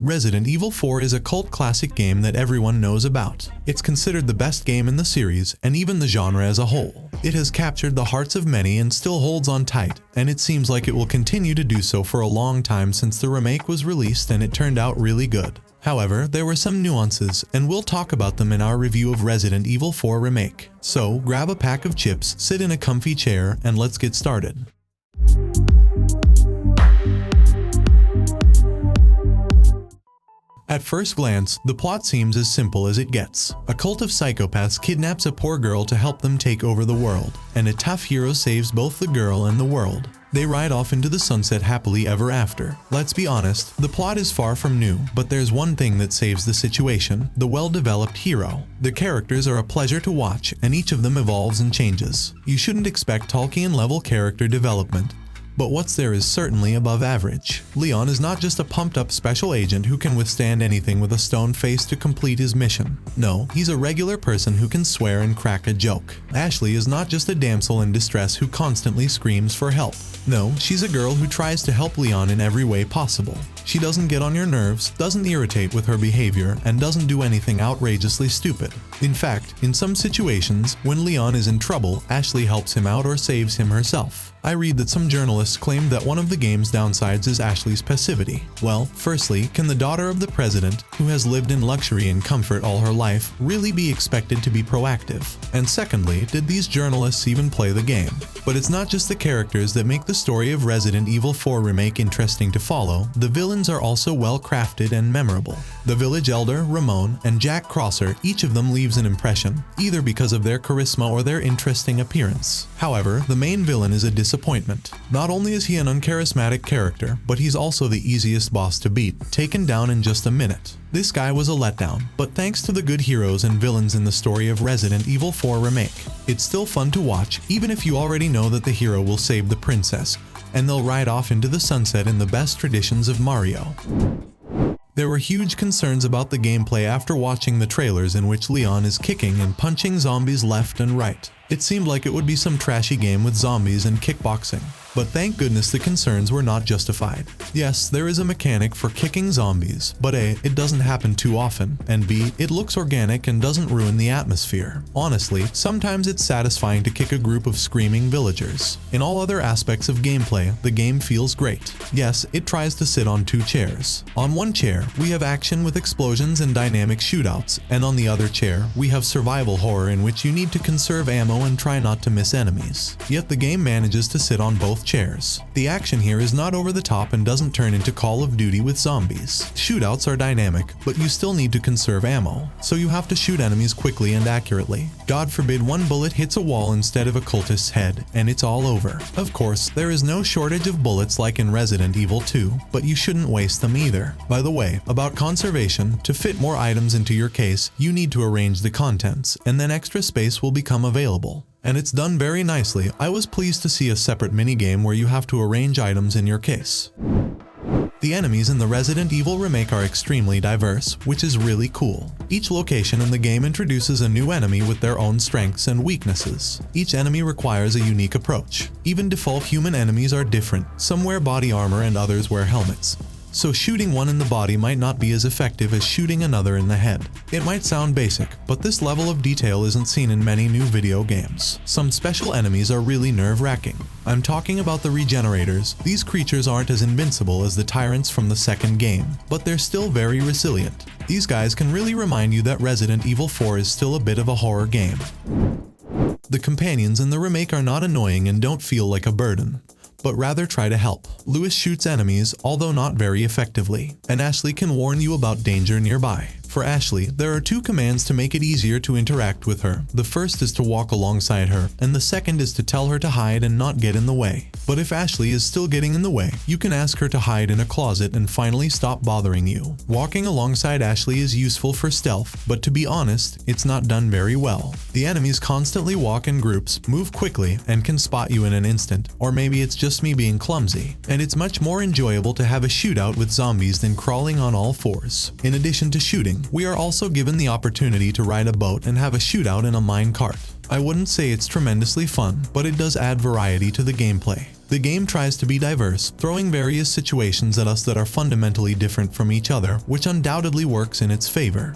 Resident Evil 4 is a cult classic game that everyone knows about. It's considered the best game in the series and even the genre as a whole. It has captured the hearts of many and still holds on tight, and it seems like it will continue to do so for a long time since the remake was released and it turned out really good. However, there were some nuances, and we'll talk about them in our review of Resident Evil 4 Remake. So, grab a pack of chips, sit in a comfy chair, and let's get started. At first glance, the plot seems as simple as it gets. A cult of psychopaths kidnaps a poor girl to help them take over the world, and a tough hero saves both the girl and the world. They ride off into the sunset happily ever after. Let's be honest, the plot is far from new, but there's one thing that saves the situation: the well-developed hero. The characters are a pleasure to watch, and each of them evolves and changes. You shouldn't expect Tolkien-level character development, but what's there is certainly above average. Leon is not just a pumped-up special agent who can withstand anything with a stone face to complete his mission. No, he's a regular person who can swear and crack a joke. Ashley is not just a damsel in distress who constantly screams for help. No, she's a girl who tries to help Leon in every way possible. She doesn't get on your nerves, doesn't irritate with her behavior, and doesn't do anything outrageously stupid. In fact, in some situations, when Leon is in trouble, Ashley helps him out or saves him herself. I read that some journalists claim that one of the game's downsides is Ashley's passivity. Well, firstly, can the daughter of the president, who has lived in luxury and comfort all her life, really be expected to be proactive? And secondly, did these journalists even play the game? But it's not just the characters that make the story of Resident Evil 4 Remake interesting to follow. The villains are also well crafted and memorable. The village elder, Ramon, and Jack Crosser, each of them leaves an impression, either because of their charisma or their interesting appearance. However, the main villain is a disappointment. Not only is he an uncharismatic character, but he's also the easiest boss to beat, taken down in just a minute. This guy was a letdown, but thanks to the good heroes and villains in the story of Resident Evil 4 Remake, it's still fun to watch even if you already know that the hero will save the princess, and they'll ride off into the sunset in the best traditions of Mario. There were huge concerns about the gameplay after watching the trailers in which Leon is kicking and punching zombies left and right. It seemed like it would be some trashy game with zombies and kickboxing. But thank goodness the concerns were not justified. Yes, there is a mechanic for kicking zombies, but A, it doesn't happen too often, and B, it looks organic and doesn't ruin the atmosphere. Honestly, sometimes it's satisfying to kick a group of screaming villagers. In all other aspects of gameplay, the game feels great. Yes, it tries to sit on two chairs. On one chair, we have action with explosions and dynamic shootouts, and on the other chair, we have survival horror in which you need to conserve ammo and try not to miss enemies. Yet the game manages to sit on both chairs. The action here is not over the top and doesn't turn into Call of Duty with zombies. Shootouts are dynamic, but you still need to conserve ammo, so you have to shoot enemies quickly and accurately. God forbid one bullet hits a wall instead of a cultist's head, and it's all over. Of course, there is no shortage of bullets like in Resident Evil 2, but you shouldn't waste them either. By the way, about conservation, to fit more items into your case, you need to arrange the contents, and then extra space will become available. And it's done very nicely. I was pleased to see a separate minigame where you have to arrange items in your case. The enemies in the Resident Evil Remake are extremely diverse, which is really cool. Each location in the game introduces a new enemy with their own strengths and weaknesses. Each enemy requires a unique approach. Even default human enemies are different. Some wear body armor and others wear helmets. So shooting one in the body might not be as effective as shooting another in the head. It might sound basic, but this level of detail isn't seen in many new video games. Some special enemies are really nerve-wracking. I'm talking about the regenerators. These creatures aren't as invincible as the tyrants from the second game, but they're still very resilient. These guys can really remind you that Resident Evil 4 is still a bit of a horror game. The companions in the remake are not annoying and don't feel like a burden, but rather try to help. Lewis shoots enemies, although not very effectively, and Ashley can warn you about danger nearby. For Ashley, there are two commands to make it easier to interact with her. The first is to walk alongside her, and the second is to tell her to hide and not get in the way. But if Ashley is still getting in the way, you can ask her to hide in a closet and finally stop bothering you. Walking alongside Ashley is useful for stealth, but to be honest, it's not done very well. The enemies constantly walk in groups, move quickly, and can spot you in an instant. Or maybe it's just me being clumsy. And it's much more enjoyable to have a shootout with zombies than crawling on all fours. In addition to shooting, we are also given the opportunity to ride a boat and have a shootout in a mine cart. I wouldn't say it's tremendously fun, but it does add variety to the gameplay. The game tries to be diverse, throwing various situations at us that are fundamentally different from each other, which undoubtedly works in its favor.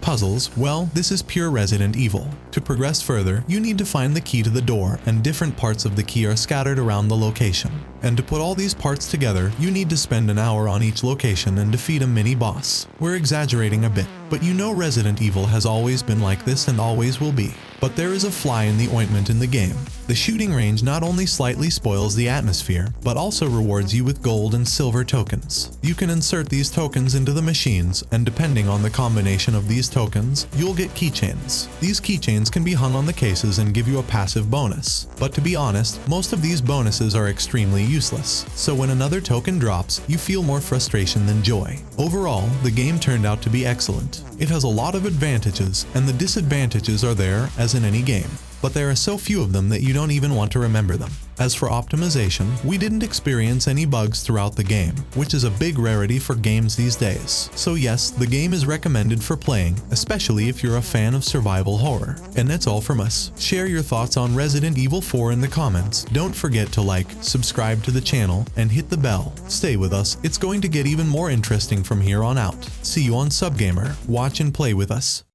Puzzles, well, this is pure Resident Evil. To progress further, you need to find the key to the door, and different parts of the key are scattered around the location. And to put all these parts together, you need to spend an hour on each location and defeat a mini-boss. We're exaggerating a bit, but you know Resident Evil has always been like this and always will be. But there is a fly in the ointment in the game. The shooting range not only slightly spoils the atmosphere, but also rewards you with gold and silver tokens. You can insert these tokens into the machines, and depending on the combination of these tokens, you'll get keychains. These keychains can be hung on the cases and give you a passive bonus. But to be honest, most of these bonuses are extremely useless, so when another token drops, you feel more frustration than joy. Overall, the game turned out to be excellent. It has a lot of advantages, and the disadvantages are there, as in any game. But there are so few of them that you don't even want to remember them. As for optimization, we didn't experience any bugs throughout the game, which is a big rarity for games these days. So yes, the game is recommended for playing, especially if you're a fan of survival horror. And that's all from us. Share your thoughts on Resident Evil 4 in the comments. Don't forget to like, subscribe to the channel, and hit the bell. Stay with us, it's going to get even more interesting from here on out. See you on Subgamer. Watch and play with us.